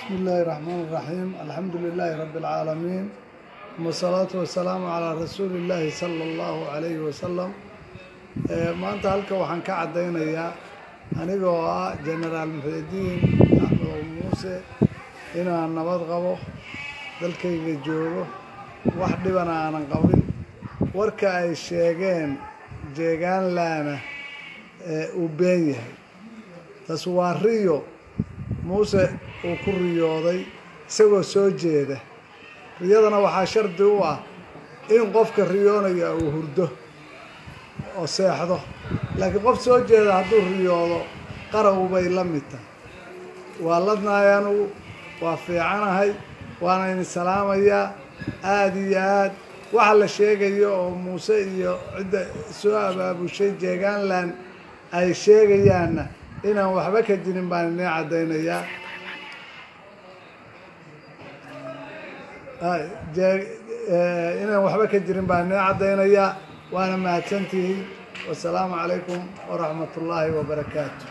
بسم الله الرحمن الرحيم. الحمد لله رب العالمين، والصلاة والسلام على رسول الله صلى الله عليه وسلم. maanta halka waxaan ka cadeynayaa anigoo ah General Muxyidiin Axmed Muuse inaan nabad qabo, dalkayga joogo, wax dhiban aanan qabin. warka ay sheegeen jeegaan laana uu been yahay. taas waa riyo Muuse uu ku riyooday isagoo soo jeeda. riyadana waxaa shardi u ah in qofka riyoonaya uu hurdo oo seexdo, laakiin qof soo jeeda hadduu riyoodo qarow bay la mid tahay. waa ladnahay anugu, waa fiicanahay, waana idin salaamayaa aad iyo aad. waxa la sheegayo oo Muuse iyo cidda soo abaabushay jeegaanland ay sheegayaanna inaan waxba ka jirin baan idin cadeynayaa. inaan waxba ka jirin baan idin cadeynayaa. waana mahadsantihiin. والسلام عليكم ورحمة الله وبركاته.